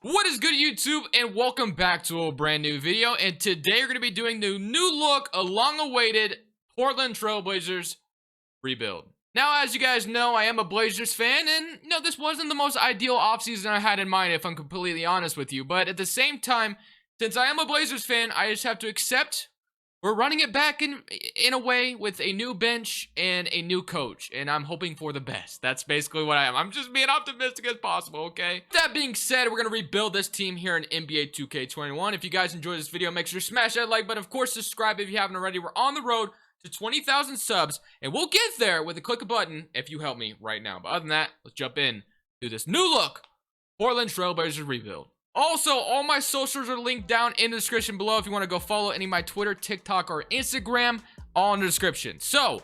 What is good, YouTube, and welcome back to a brand new video. And today we're going to be doing the new look, a long-awaited Portland Trailblazers Rebuild. Now, as you guys know, I am a Blazers fan, and this wasn't the most ideal offseason I had in mind, if I'm completely honest with you. But at the same time, since I am a Blazers fan, I just have to accept we're running it back in a way with a new bench and a new coach, and I'm hoping for the best. That's basically what I am. I'm just being optimistic as possible, okay? That being said, we're going to rebuild this team here in NBA 2K21. If you guys enjoyed this video, make sure to smash that like button. Of course, subscribe if you haven't already. We're on the road to 20,000 subs, and we'll get there with a click a button if you help me right now. But other than that, let's jump in to this new look Portland Trailblazers Rebuild. Also, all my socials are linked down in the description below if you want to go follow any of my Twitter, TikTok, or Instagram, all in the description. So,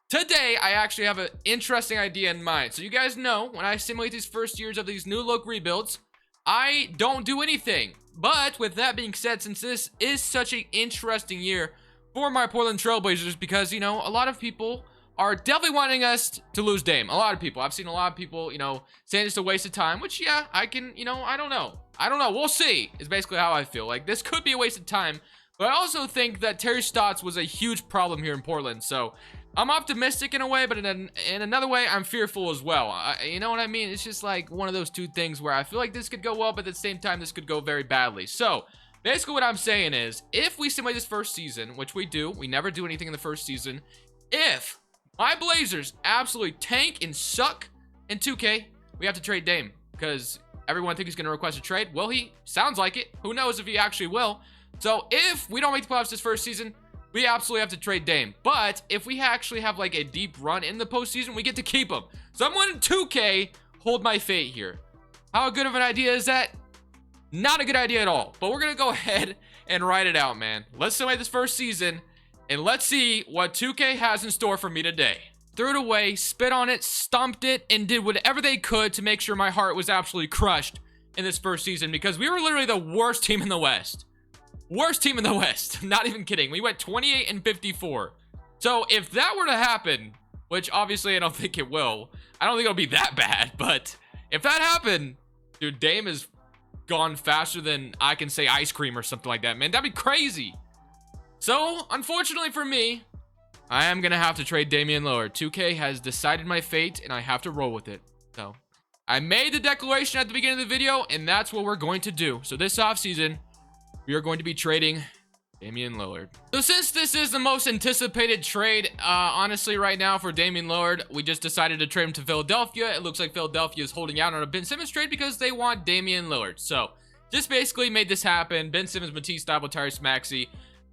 today, I actually have an interesting idea in mind. So, you guys know, when I simulate these first years of these new look rebuilds, I don't do anything. But, with that being said, since this is such an interesting year for my Portland Trailblazers, because, a lot of people are definitely wanting us to lose Dame. A lot of people. I've seen a lot of people, saying it's a waste of time, which, yeah, I can, I don't know. We'll see, is basically how I feel. Like, this could be a waste of time, but I also think that Terry Stotts was a huge problem here in Portland, so I'm optimistic in a way, but in another way, I'm fearful as well. You know what I mean? It's just like one of those two things where I feel like this could go well, but at the same time, this could go very badly. So, basically what I'm saying is, if we simulate this first season, which we do, we never do anything in the first season, if my Blazers absolutely tank and suck in 2K, we have to trade Dame, because everyone thinks he's going to request a trade. Well, he sounds like it. Who knows if he actually will. So if we don't make the playoffs this first season, we absolutely have to trade Dame. But if we actually have like a deep run in the postseason, we get to keep him. Someone in 2K hold my fate here. How good of an idea is that? Not a good idea at all. But we're going to go ahead and write it out, man. Let's simulate this first season, and let's see what 2K has in store for me today. Threw it away, spit on it, stomped it, and did whatever they could to make sure my heart was absolutely crushed in this first season, because we were literally the worst team in the West. Worst team in the West. Not even kidding. We went 28 and 54. So if that were to happen, which obviously I don't think it will, I don't think it'll be that bad, but if that happened, dude, Dame is gone faster than I can say ice cream or something like that, man. That'd be crazy. So, unfortunately for me, I am going to have to trade Damian Lillard. 2K has decided my fate, and I have to roll with it. So, I made the declaration at the beginning of the video, and that's what we're going to do. So, this offseason, we are going to be trading Damian Lillard. So, since this is the most anticipated trade, honestly, right now for Damian Lillard, we just decided to trade him to Philadelphia. It looks like Philadelphia is holding out on a Ben Simmons trade because they want Damian Lillard. So, just basically made this happen. Ben Simmons, Matisse Thybulle, Tyrese Maxey,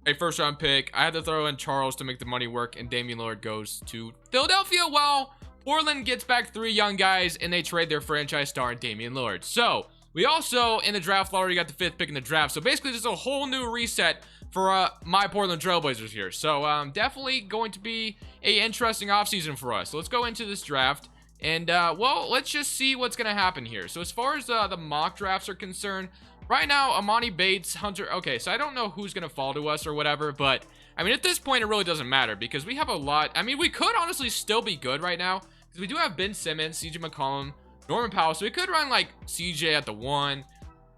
a first-round pick. I had to throw in Charles to make the money work, and Damian Lillard goes to Philadelphia while Portland gets back 3 young guys, and they trade their franchise star, Damian Lillard. So, we also, in the draft lottery, got the 5th pick in the draft. So, basically, this is a whole new reset for my Portland Trailblazers here. So, definitely going to be an interesting offseason for us. So, let's go into this draft, and, well, let's just see what's going to happen here. So, as far as the mock drafts are concerned, right now, Amani Bates, Hunter, okay, so I don't know who's going to fall to us or whatever, but, I mean, at this point, it really doesn't matter, because we have a lot, I mean, we could honestly still be good right now, because we do have Ben Simmons, CJ McCollum, Norman Powell, so we could run, like, CJ at the 1,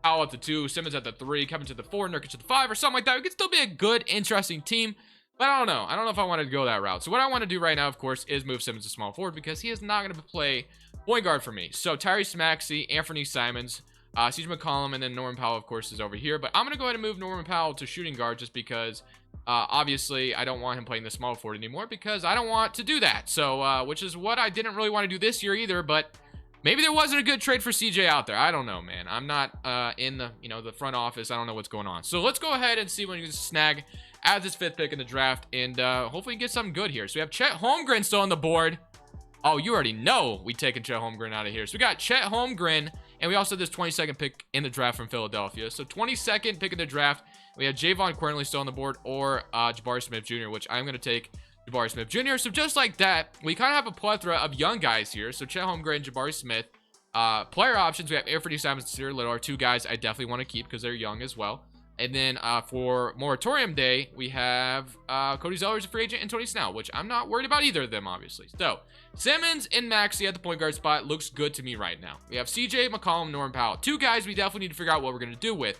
Powell at the 2, Simmons at the 3, Kevin to the 4, Nurkic at the 5, or something like that. We could still be a good, interesting team, but I don't know. I don't know if I wanted to go that route. So what I want to do right now, of course, is move Simmons to small forward, because he is not going to play point guard for me. So Tyrese Maxey, Anthony Simons, CJ McCollum, and then Norman Powell, of course, is over here. But I'm going to go ahead and move Norman Powell to shooting guard just because, obviously, I don't want him playing the small forward anymore because I don't want to do that. So, which is what I didn't really want to do this year either, but maybe there wasn't a good trade for CJ out there. I don't know, man. I'm not in the, the front office. I don't know what's going on. So, let's go ahead and see when we can snag as this 5th pick in the draft and hopefully get something good here. So, we have Chet Holmgren still on the board. Oh, you already know we taking Chet Holmgren out of here. So, we got Chet Holmgren. And we also have this 22nd pick in the draft from Philadelphia. So 22nd pick in the draft. We have Javon Quernley still on the board or Jabari Smith Jr., which I'm going to take Jabari Smith Jr. So just like that, we kind of have a plethora of young guys here. So Chet Holmgren, Jabari Smith. Player options, we have Anthony Simons and Cyril Little are 2 guys I definitely want to keep because they're young as well. And then for Moratorium Day, we have Cody Zeller's a free agent and Tony Snell, which I'm not worried about either of them, obviously. So Simmons and Maxey at the point guard spot looks good to me right now. We have CJ McCollum, Norman Powell. Two guys we definitely need to figure out what we're going to do with.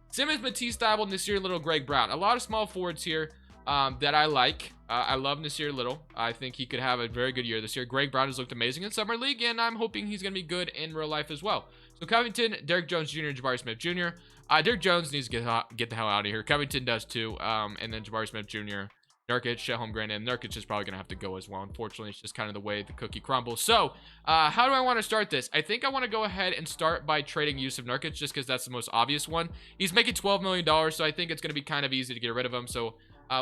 Simmons, Matisse Thybulle, Nasir Little, Greg Brown. A lot of small forwards here that I like. I love Nasir Little. I think he could have a very good year this year. Greg Brown has looked amazing in Summer League, and I'm hoping he's going to be good in real life as well. So Covington, Derrick Jones Jr., Jabari Smith Jr. Derrick Jones needs to get the hell out of here. Covington does too. And then Jabari Smith Jr., Nurkic, Chet Holmgren, and Nurkic is probably going to have to go as well. Unfortunately, it's just kind of the way the cookie crumbles. So, how do I want to start this? I think I want to go ahead and start by trading Yusuf Nurkic just because that's the most obvious one. He's making $12 million, so I think it's going to be kind of easy to get rid of him. So,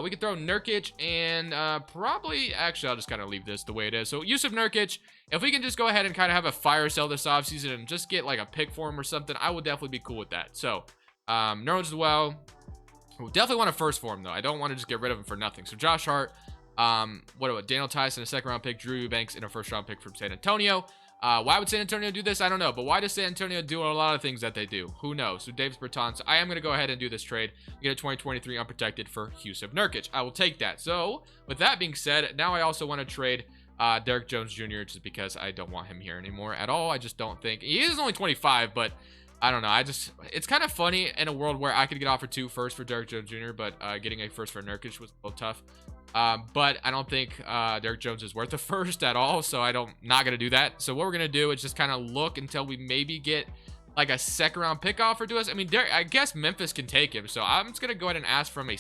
we could throw Nurkic and probably, actually, I'll just kind of leave this the way it is. So, Yusuf Nurkic, if we can just go ahead and kind of have a fire sale this offseason and just get like a pick for him or something, I would definitely be cool with that. So, Nerds as well. We definitely want a first for him, though. I don't want to just get rid of him for nothing. So, Josh Hart, what about Daniel Tyson, a second-round pick, Drew Eubanks, and a first-round pick from San Antonio. Why would San Antonio do this? I don't know. But why does San Antonio do a lot of things that they do? Who knows? So, Davis Bertans. So I am going to go ahead and do this trade. Get a 2023 unprotected for Yusuf Nurkic. I will take that. So, with that being said, now I also want to trade Derrick Jones Jr. just because I don't want him here anymore at all. I just don't think. He is only 25, but I don't know. It's kind of funny in a world where I could get offered 2 firsts for Derrick Jones Jr., but getting a first for Nurkic was a little tough. But I don't think Derrick Jones is worth a first at all, so not going to do that. So what we're going to do is just kind of look until we maybe get like a second-round pick offer to us. I mean, I guess Memphis can take him, so I'm just going to go ahead and ask from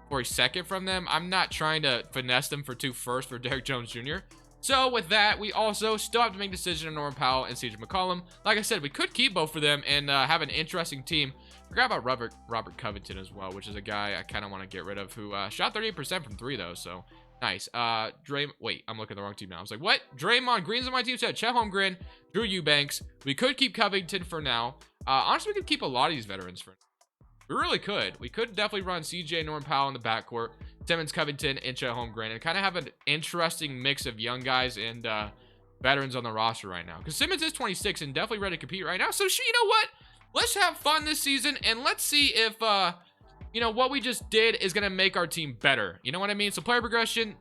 for a second from them. I'm not trying to finesse them for 2 firsts for Derrick Jones Jr., So with that, we also still have to make a decision on Norman Powell and CJ McCollum. Like I said, we could keep both of them and have an interesting team. Forgot about Robert Covington as well, which is a guy I kind of want to get rid of, who shot 38% from 3 though, so nice. Wait, I'm looking at the wrong team now. I was like, what? Draymond Green's on my team. So Chet Holmgren, Drew Eubanks. We could keep Covington for now. Honestly, we could keep a lot of these veterans for now. We really could. We could definitely run CJ, Norman Powell in the backcourt, Simmons, Covington, and Chet Holmgren, and kind of have an interesting mix of young guys and veterans on the roster right now. Because Simmons is 26 and definitely ready to compete right now. So, you know what? Let's have fun this season, and let's see if, you know, what we just did is going to make our team better. You know what I mean? So, player progression,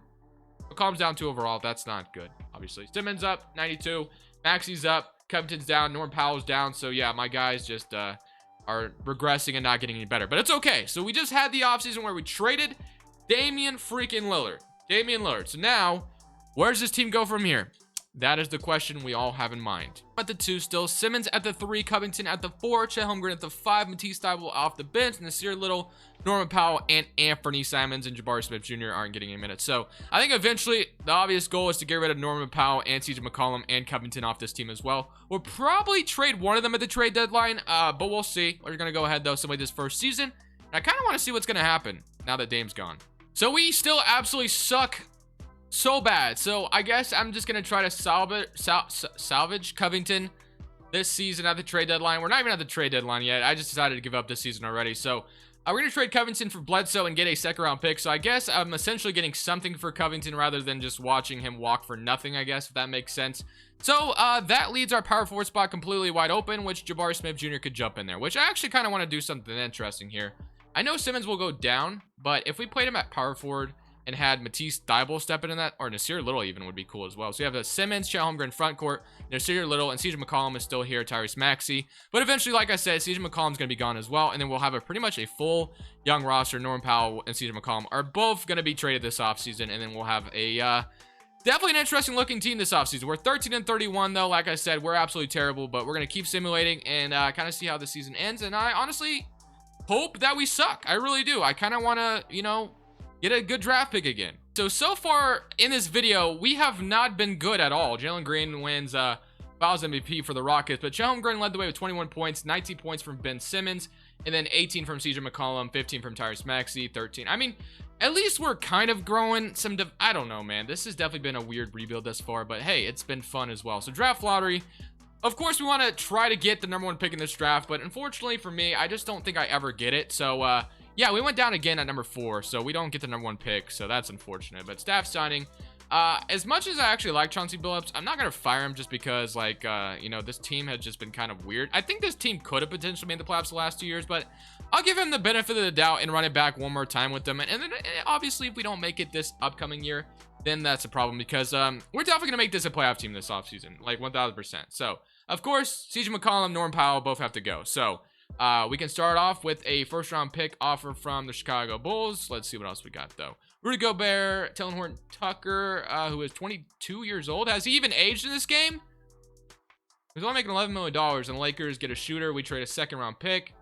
McCollum's down 2 overall. That's not good, obviously. Simmons up, 92. Maxey's up. Covington's down. Norman Powell's down. So, yeah, my guys just are regressing and not getting any better. But it's okay. So, we just had the offseason where we traded Damian freaking Lillard. Damian Lillard. So, now, where does this team go from here? That is the question we all have in mind. At the 2 still, Simmons at the 3, Covington at the 4, Chet Holmgren at the 5, Matisse Thybulle off the bench, Nasir Little, Norman Powell, and Anthony Simons and Jabari Smith Jr. aren't getting any minutes. So I think eventually the obvious goal is to get rid of Norman Powell and CJ McCollum and Covington off this team as well. We'll probably trade one of them at the trade deadline, but we'll see. We're going to go ahead, though, somebody this first season. And I kind of want to see what's going to happen now that Dame's gone. So we still absolutely suck so bad. So I guess I'm just gonna try to salvage Covington this season at the trade deadline. We're not even at the trade deadline yet. I just decided to give up this season already. So we're gonna trade Covington for Bledsoe and get a second-round pick. So I guess I'm essentially getting something for Covington rather than just watching him walk for nothing, I guess, if that makes sense. So that leaves our power forward spot completely wide open, which Jabari Smith Jr. could jump in there, which I actually kind of want to do something interesting here. I know Simmons will go down, but if we played him at power forward and had Matisse Thybulle step into that, or Nasir Little even would be cool as well. So you have the Simmons, Chet Holmgren front court, Nasir Little, and CJ McCollum is still here, Tyrese Maxey. But eventually, like I said, CJ McCollum's going to be gone as well, and then we'll have pretty much a full young roster. Norman Powell and CJ McCollum are both going to be traded this offseason, and then we'll have a definitely an interesting looking team this offseason. We're 13-31 though. Like I said, we're absolutely terrible, but we're going to keep simulating and kind of see how the season ends. And I honestly hope that we suck. I really do. I kind of want to, you know, get a good draft pick again. So far in this video, we have not been good at all. Jalen Green wins Finals MVP for the Rockets, but Chet Holmgren led the way with 21 points, 19 points from Ben Simmons, and then 18 from CJ McCollum, 15 from Tyrese Maxey, 13. I mean, at least we're kind of growing some. I don't know, man. This has definitely been a weird rebuild thus far, but hey, it's been fun as well. So draft lottery. Of course, we want to try to get the #1 pick in this draft, but unfortunately for me, I just don't think I ever get it. So, yeah, we went down again at number 4, so we don't get the #1 pick, so that's unfortunate. But staff signing, as much as I actually like Chauncey Billups, I'm not going to fire him just because, like, you know, this team has just been kind of weird. I think this team could have potentially made the playoffs the last 2 years, but I'll give him the benefit of the doubt and run it back one more time with them. And then obviously, if we don't make it this upcoming year, then that's a problem, because we're definitely gonna make this a playoff team this offseason, like 1000%. So of course, CJ McCollum, Norm Powell both have to go. So we can start off with a first-round pick offer from the Chicago Bulls. Let's see what else we got, though. Rudy Gobert, Talen Horton-Tucker, who is 22 years old. Has he even aged in this game? He's only making $11 million, and the Lakers get a shooter. We trade a second-round pick.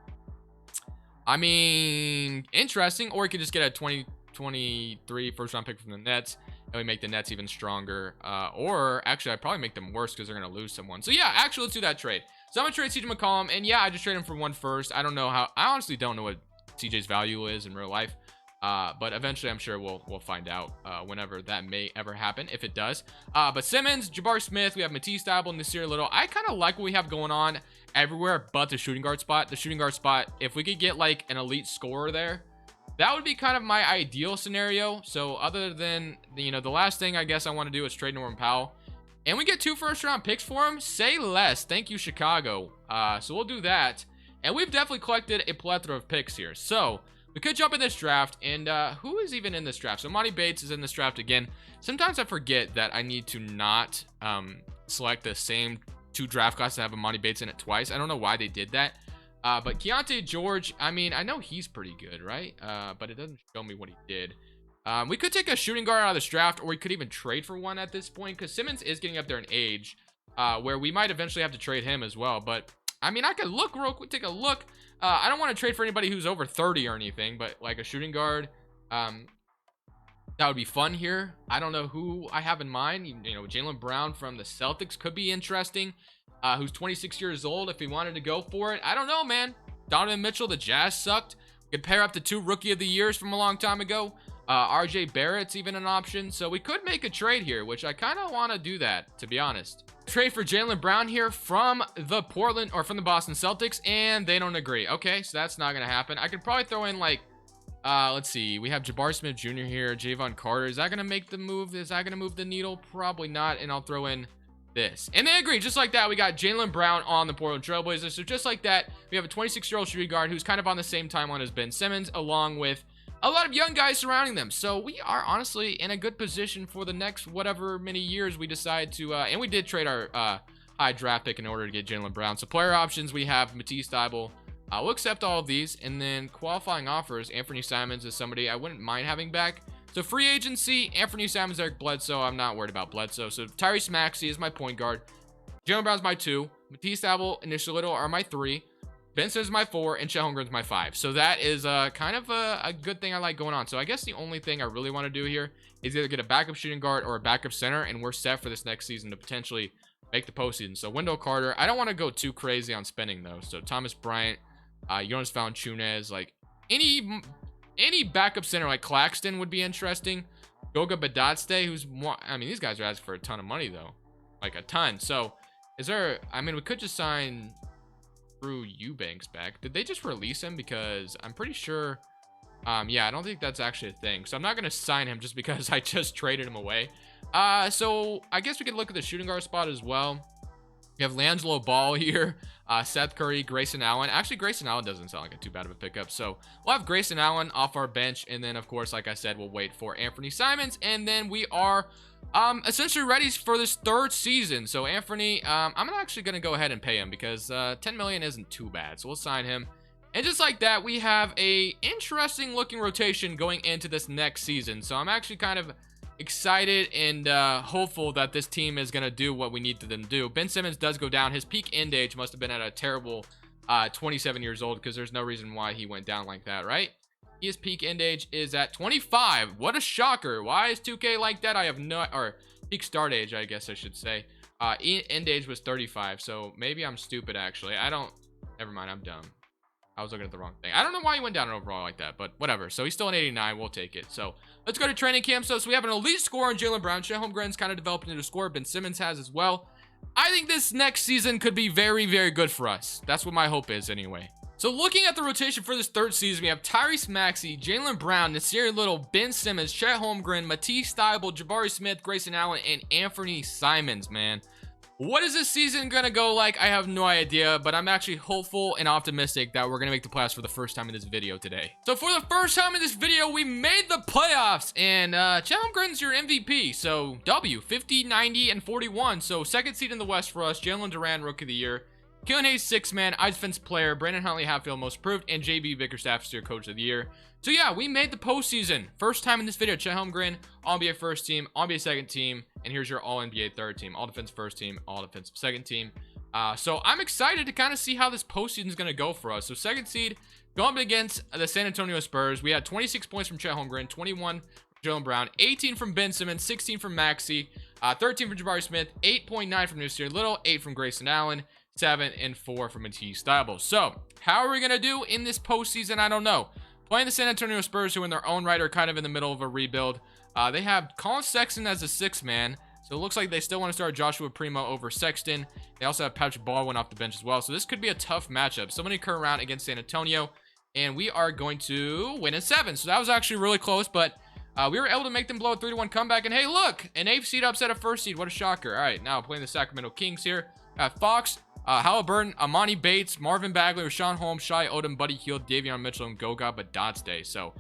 I mean, interesting. Or we could just get a 2023 first-round pick from the Nets, and we make the Nets even stronger. Or, actually, I'd probably make them worse because they're going to lose someone. So, yeah, actually, let's do that trade. So I'm going to trade CJ McCollum, and yeah, I just trade him for one first. I don't know how. I honestly don't know what CJ's value is in real life. But eventually, I'm sure we'll find out whenever that may ever happen, if it does. But Simmons, Jabari Smith, we have Matisse Thybulle, Nasir Little. I kind of like what we have going on everywhere but the shooting guard spot. The shooting guard spot, if we could get like an elite scorer there, that would be kind of my ideal scenario. So other than, the last thing I guess I want to do is trade Norman Powell. And we get 2 first-round picks for him. Say less. Thank you, Chicago. So we'll do that. And we've definitely collected a plethora of picks here. So we could jump in this draft. And who is even in this draft? So Monty Bates is in this draft again. Sometimes I forget that I need to not select the same 2 draft classes that have a Monty Bates in it twice. I don't know why they did that. But Keontae George, I mean, I know he's pretty good, right? But it doesn't show me what he did. We could take a shooting guard out of this draft, or we could even trade for one at this point, because Simmons is getting up there in age, where we might eventually have to trade him as well. But I mean, I could look real quick, take a look. I don't want to trade for anybody who's over 30 or anything, but like a shooting guard, that would be fun here. I don't know who I have in mind. Jaylen Brown from the Celtics could be interesting, who's 26 years old if he wanted to go for it. I don't know, man. Donovan Mitchell, the Jazz sucked. We could pair up the 2 Rookie of the Years from a long time ago. RJ Barrett's even an option, so we could make a trade here, which I kind of want to do that, to be honest. Trade for Jaylen Brown here from the Boston Celtics, and they don't agree. Okay, so that's not gonna happen. I could probably throw in like, let's see, we have Jabari Smith Jr. here, Javon Carter. Is that gonna make the move? Is that gonna move the needle? Probably not. And I'll throw in this, and they agree. Just like that, we got Jaylen Brown on the Portland Trailblazers. So just like that, we have a 26-year-old shooting guard who's kind of on the same timeline as Ben Simmons, along with a lot of young guys surrounding them. So we are honestly in a good position for the next whatever many years we decide to, and we did trade our high draft pick in order to get Jaylen Brown. So player options, we have Matisse Thybulle. We'll accept all of these, and then qualifying offers, Anthony Simons is somebody I wouldn't mind having back. So free agency, Anthony Simons, Eric Bledsoe. I'm not worried about Bledsoe. So Tyrese Maxey is my point guard. Jaylen Brown's my 2. Matisse Thybulle and Nasir Little are my 3. Ben Simmons is my 4, and Chet Holmgren's my 5. So that is kind of a good thing I like going on. So I guess the only thing I really want to do here is either get a backup shooting guard or a backup center, and we're set for this next season to potentially make the postseason. So Wendell Carter, I don't want to go too crazy on spending though. So Thomas Bryant, Jonas Valanciunas, like any backup center like Claxton would be interesting. Goga Badotste, who's more, I mean, these guys are asking for a ton of money though, like a ton. So is there? I mean, we could just sign Drew Eubanks back. Did they just release him? Because I'm pretty sure, yeah, I don't think that's actually a thing. So I'm not gonna sign him just because I just traded him away. So I guess we could look at the shooting guard spot as well. We have Langelo Ball here, Seth Curry, Grayson Allen. Actually, Grayson Allen doesn't sound like too bad of a pickup. So we'll have Grayson Allen off our bench, and then of course, like I said, we'll wait for Anthony Simons, and then we are essentially ready for this 3rd season. So Anthony, I'm actually gonna go ahead and pay him because 10 million isn't too bad. So we'll sign him, and just like that, we have a interesting looking rotation going into this next season. So I'm actually kind of excited and hopeful that this team is gonna do what we need them to do. Ben Simmons does go down. His peak end age must have been at a terrible 27 years old, because there's no reason why he went down like that, right? His peak end age is at 25. What a shocker. Why is 2K like that? I have no, or peak start age, I guess I should say. End age was 35, so maybe I'm stupid actually. Never mind, I'm dumb. I was looking at the wrong thing. I don't know why he went down overall like that, but whatever. So he's still an 89. We'll take it. So let's go to training camp. So we have an elite scorer in Jaylen Brown. Chet Holmgren's kind of developed into a scorer. Ben Simmons has as well. I think this next season could be very, very good for us. That's what my hope is anyway. So looking at the rotation for this 3rd season, we have Tyrese Maxey, Jaylen Brown, Nasir Little, Ben Simmons, Chet Holmgren, Matisse Thybulle, Jabari Smith, Grayson Allen, and Anthony Simons, man. What is this season gonna go like? I have no idea, but I'm actually hopeful and optimistic that we're gonna make the playoffs for the first time in this video today. So for the first time in this video, we made the playoffs, and Chet Holmgren's your MVP. So W, 50, 90, and 41. So second seed in the West for us. Jalen Duran, Rookie of the Year. Killian Hayes, 6-man. Ice Defense Player. Brandon Huntley, Hatfield, Most Improved. And JB Bickerstaff, your Coach of the Year. So yeah, we made the postseason. First time in this video. Chet Holmgren, All-NBA first team, All-NBA second team, and here's your All-NBA third team. All-Defense first team, All-Defensive second team. So I'm excited to kind of see how this postseason is going to go for us. So second seed, going up against the San Antonio Spurs. We had 26 points from Chet Holmgren, 21 from Jaylen Brown, 18 from Ben Simmons, 16 from Maxey, 13 from Jabari Smith, 8.9 from Nasir Little, 8 from Grayson Allen, 7 and 4 from Matisse Thybulle. So how are we going to do in this postseason? I don't know. Playing the San Antonio Spurs, who in their own right are kind of in the middle of a rebuild. They have Colin Sexton as a 6-man. So it looks like they still want to start Joshua Primo over Sexton. They also have Patrick Baldwin off the bench as well. So this could be a tough matchup. Somebody current round against San Antonio. And we are going to win in 7. So that was actually really close. But we were able to make them blow a 3-1 comeback. And hey, look, an 8th seed upset a 1st seed. What a shocker. All right, now playing the Sacramento Kings here. Fox, Halliburton, Amani Bates, Marvin Bagley, Rashawn Holmes, Shai Odom, Buddy Hield, Davion Mitchell, and Goga Badotste. So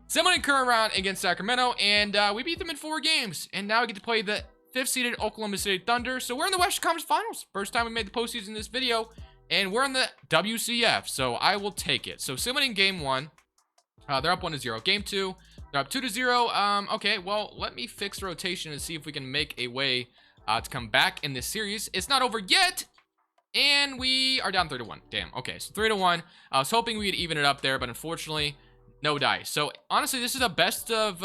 similar current round against Sacramento, and we beat them in 4 games. And now we get to play the 5th-seeded Oklahoma City Thunder. So we're in the Western Conference Finals. First time we made the postseason in this video, and we're in the WCF. So I will take it. So similar in game 1, they're up 1-0. Game 2, they're up 2-0. Okay, well, let me fix rotation and see if we can make a way to come back in this series. It's not over yet. And we are down 3-1. Damn. Okay, so 3-1. I was hoping we'd even it up there, but unfortunately, no dice. So honestly, this is a best of.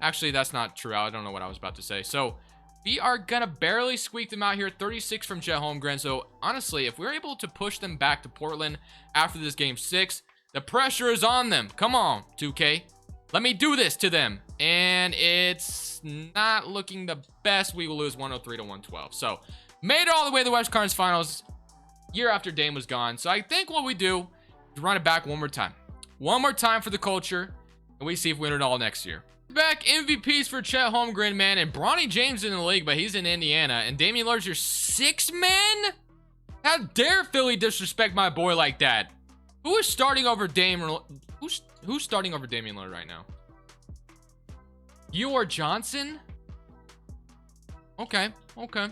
Actually, that's not true. I don't know what I was about to say. So we are gonna barely squeak them out here. 36 from Chet Holmgren. So honestly, if we're able to push them back to Portland after this game 6, the pressure is on them. Come on, 2K. Let me do this to them. And it's not looking the best. We will lose 103 to 112. So made it all the way to the West Conference Finals. Year after Dame was gone. So I think what we do is run it back one more time. One more time for the culture. And we see if we win it all next year. Back MVPs for Chet Holmgren, man. And Bronny James in the league, but he's in Indiana. And Damian Lillard's your 6-man? How dare Philly disrespect my boy like that? Who is starting over Dame? Who's starting over Damian Lillard right now? You or Johnson? Okay. Okay.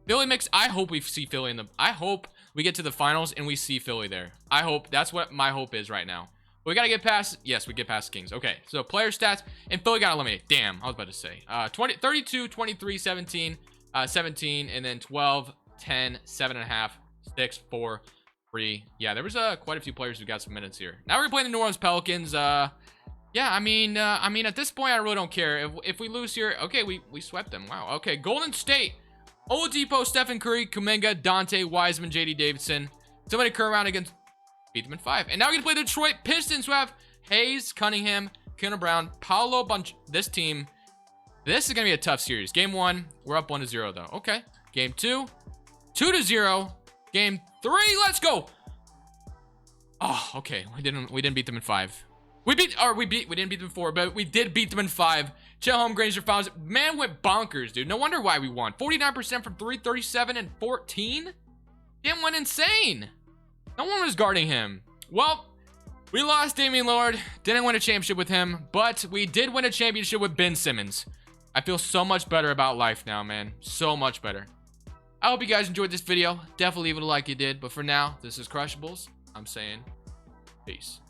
Philly makes. I hope we see Philly in the. I hope we get to the finals and we see Philly there. I hope that's what my hope is right now. But we got to get past. Yes, we get past the Kings. Okay, so player stats. And Philly got eliminated. Damn, I was about to say. 32, 23, 17, 17, and then 12, 10, 7.5, 6, 4, 3. Yeah, there was quite a few players who got some minutes here. Now we're playing the New Orleans Pelicans. Yeah, I mean, at this point, I really don't care. If we lose here, okay, we swept them. Wow. Okay, Golden State. Oladipo, Stephen Curry, Kuminga, Dante, Wiseman, JD Davidson. Somebody current round against, beat them in 5. And now we can play the Detroit Pistons, who have Hayes, Cunningham, Keanu Brown, Paolo Bunch. This team, this is going to be a tough series. Game 1, we're up 1-0 though. Okay. Game 2, 2-0. Game 3, let's go. Oh, okay. We didn't beat them in 5. We didn't beat them in 4, but we did beat them in 5. Chet Holmgren, your fouls. Man went bonkers, dude. No wonder why we won. 49% from 3, 37 and 14. Damn, went insane. No one was guarding him. Well, we lost Damian Lillard. Didn't win a championship with him, but we did win a championship with Ben Simmons. I feel so much better about life now, man. So much better. I hope you guys enjoyed this video. Definitely leave it a like you did. But for now, this is Crushables. I'm saying peace.